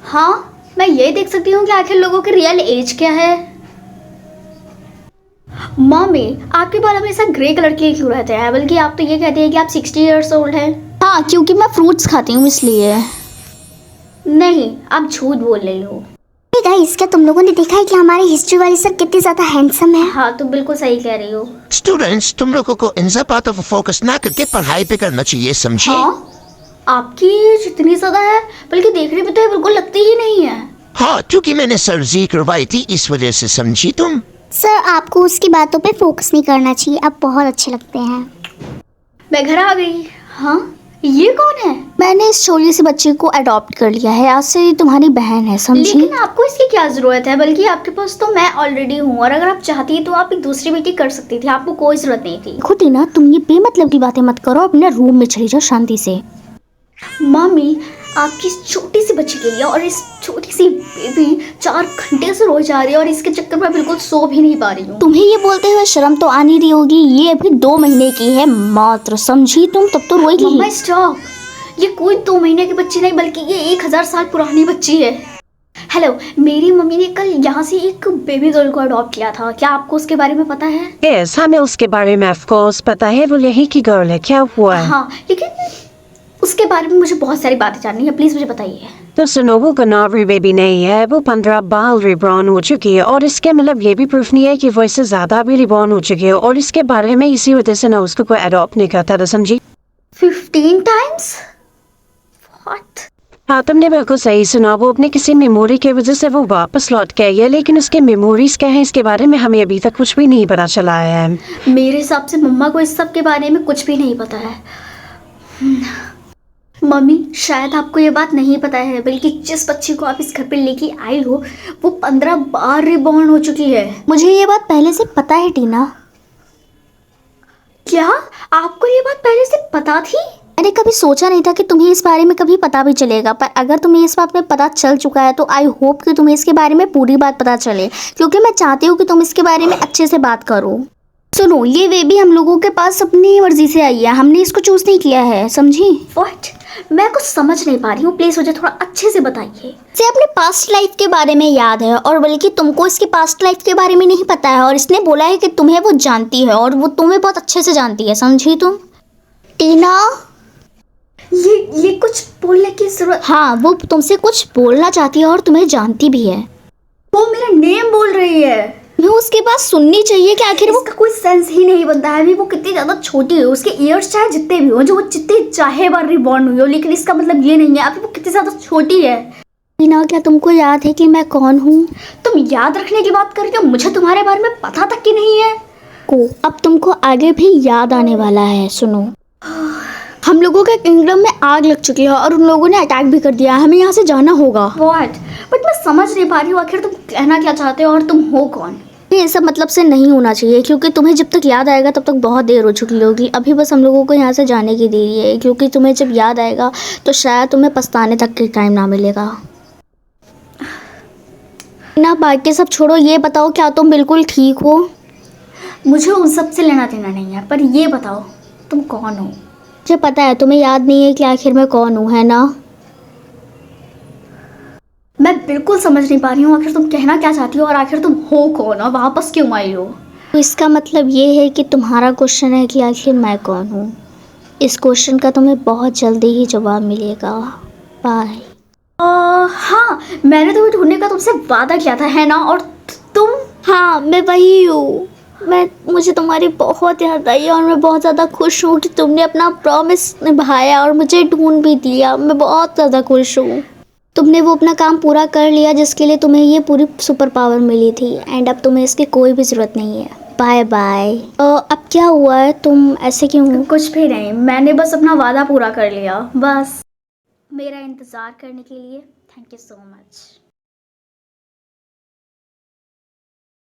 हाँ, मैं ये देख सकती हूँ कि आखिर लोगों की रियल एज क्या है। मम्मी, आपके बाल हमेशा ग्रे कलर के क्यों रहते हैं? बल्कि आप तो ये कहते हैं कि आप 60 ईयर्स ओल्ड हैं। हाँ, क्योंकि मैं फ्रूट्स खाती हूँ इसलिए। नहीं, आप झूठ बोल रही हो। गाइस, क्या तुम लोगों ने देखा है कि हमारे हिस्ट्री वाले सर कितने ज्यादा हैंडसम है? हाँ, तुम बिल्कुल सही कह रही हो। स्टूडेंट्स, तुम लोगों को इन सब बातों पर फोकस ना करके पढ़ाई पे करना चाहिए, समझे? हाँ, आपकी एज इतनी ज्यादा है, बल्कि देखने में तो ये बिल्कुल लगती ही नहीं है। हाँ, क्योंकि मैंने सर्जरी करवाई थी इस वजह से, समझी तुम? सर, आपको उसकी बातों पे फोकस नहीं करना चाहिए, आप बहुत अच्छे लगते हैं। मैं घर आ गई। हाँ, ये कौन है? मैंने इस छोटी सी बच्ची को अडॉप्ट कर लिया है, आज से ये तुम्हारी बहन है, समझी? लेकिन आपको इसकी क्या जरूरत है? बल्कि आपके पास तो मैं ऑलरेडी हूँ, और अगर आप चाहती तो आप एक दूसरी बेटी कर सकती थी, आपको कोई जरूरत नहीं थी। खुद ही ना, तुम ये बेमतलब की बातें मत करो, अपने रूम में चली जाओ शांति से। मम्मी, आपकी इस छोटी सी बच्ची के लिए और इस छोटी सी बेबी 4 घंटे से रोज आ रही है, और इसके चक्कर में बिल्कुल सो भी नहीं पा रही हूँ। तुम्हें ये बोलते हुए शर्म तो आनी रही होगी, ये अभी 2 महीने की है मात्र, समझी तुम? तब तो रोएगी मम्मा ही। स्टॉप, ये कोई 2 महीने की बच्ची नहीं, बल्कि ये 1000 साल पुरानी बच्ची है। हेलो, मेरी मम्मी ने कल यहाँ से एक बेबी गर्ल को अडॉप्ट किया था, क्या आपको उसके बारे में पता है? यस, हमें उसके बारे में ऑफ कोर्स पता है, वो यही की गर्ल है। क्या हुआ है? हाँ, लेकिन उसके बारे में मुझे बहुत सारी बातें जाननी है, प्लीज मुझे बताइए। तो सुनो, वो कनावरी बेबी नहीं है, वो 15 बाल रिबॉर्न हो चुकी है, और इसके मतलब ये भी प्रूफ नहीं है कि वो इससे ज्यादा भी रिबॉर्न हो चुकी है, और इसके बारे में इसी वजह से ना उसको कोई अडॉप्ट नहीं करता था, समझी? 15 टाइम्स? व्हाट? हाँ, तुमने बिल्कुल सही सुना, वो अपने किसी मेमोरी की वजह से वो वापस लौट के आई है, लेकिन उसके मेमोरीज क्या है इसके बारे में हमें अभी तक कुछ भी नहीं पता चला है। मेरे हिसाब से मम्मा को इस सब के बारे में कुछ भी नहीं पता है। मम्मी, शायद आपको ये बात नहीं पता है, बल्कि जिस बच्ची को आप इस घर पे लेके आई हो, वो 15 बार रिबॉर्न हो चुकी है। मुझे ये बात पहले से पता है टीना। क्या आपको ये बात पहले से पता थी? मैंने कभी सोचा नहीं था कि तुम्हें इस बारे में कभी पता भी चलेगा, पर अगर तुम्हें इस बात में पता चल चुका है तो आई होप कि तुम्हें इसके बारे में पूरी बात पता चले, क्योंकि मैं चाहती हूँ कि तुम इसके बारे में अच्छे से बात करो। सुनो, ये बेबी हम लोगों के पास अपनी मर्जी से आई है, हमने इसको चूज नहीं किया है, समझी? व्हाट? मैं कुछ समझ नहीं पा रही हूँ, प्लीज मुझे थोड़ा अच्छे से बताइए। इसे अपने पास्ट लाइफ के बारे में याद है, और बल्कि तुमको इसकी पास्ट लाइफ के बारे में नहीं पता है, और इसने बोला है कि तुम्हें वो जानती है, और वो तुम्हें बहुत अच्छे से जानती है, समझी तुम? टीना, ये कुछ बोलने की जरूरत? हाँ, वो तुमसे कुछ बोलना चाहती है और तुम्हें जानती भी है। वो मेरा नेम बोल रही है। तुम्हें उसके बात सुननी चाहिए कि आखिर वो इसका कोई सेंस ही नहीं बनता है। अभी वो कितनी ज्यादा छोटी है, उसके ईयर्स चाहे जितने भी हो, जो वो जितने चाहे बार रिबॉर्न हुई हो, लेकिन इसका मतलब ये नहीं है अभी वो कितनी ज्यादा छोटी है। टीना, क्या तुमको याद है कि मैं कौन हूँ? तुम याद रखने की बात कर रही हो, मुझे तुम्हारे बारे में पता तक की नहीं है। अब तुमको आगे भी याद आने वाला है। सुनो, हम लोगों के किंगडम में आग लग चुकी है, और उन लोगों ने अटैक भी कर दिया है, हमें यहाँ से जाना होगा। व्हाट? बट मैं समझ नहीं पा रही हूँ, आखिर तुम कहना क्या चाहते हो और तुम हो कौन? ये सब मतलब से नहीं होना चाहिए, क्योंकि तुम्हें जब तक याद आएगा तब तक बहुत देर हो चुकी होगी। अभी बस हम लोगों को यहाँ से जाने की देरी है, क्योंकि तुम्हें जब याद आएगा तो शायद तुम्हें पछताने तक के टाइम ना मिलेगा। ना, बाकी सब छोड़ो, ये बताओ क्या तुम बिल्कुल ठीक हो? मुझे उन सब से लेना देना नहीं है, पर ये बताओ तुम कौन हो? मुझे पता है तुम्हें याद नहीं है कि आखिर मैं कौन हूँ, है ना? मैं बिल्कुल समझ नहीं पा रही हूँ आखिर तुम कहना क्या चाहती हो, और आखिर तुम हो कौन और वापस क्यों आई हो? तो इसका मतलब ये है कि तुम्हारा क्वेश्चन है कि आखिर मैं कौन हूँ। इस क्वेश्चन का तुम्हें बहुत जल्दी ही जवाब मिलेगा। बाय। हाँ, मैंने तुम्हें ढूंढने का तुमसे वादा किया था, है ना? और तुम? हाँ, मैं वही हूँ। मुझे तुम्हारी बहुत याद आई, और मैं बहुत ज़्यादा खुश हूँ कि तुमने अपना प्रॉमिस निभाया और मुझे ढूंढ भी दिया। मैं बहुत ज़्यादा खुश हूँ। तुमने वो अपना काम पूरा कर लिया जिसके लिए तुम्हें ये पूरी सुपर पावर मिली थी, एंड अब तुम्हें इसकी कोई भी ज़रूरत नहीं है। Bye bye. अब क्या हुआ है, तुम ऐसे क्यों हो? कुछ भी नहीं, मैंने बस अपना वादा पूरा कर लिया, बस। मेरा इंतज़ार करने के लिए थैंक यू सो मच।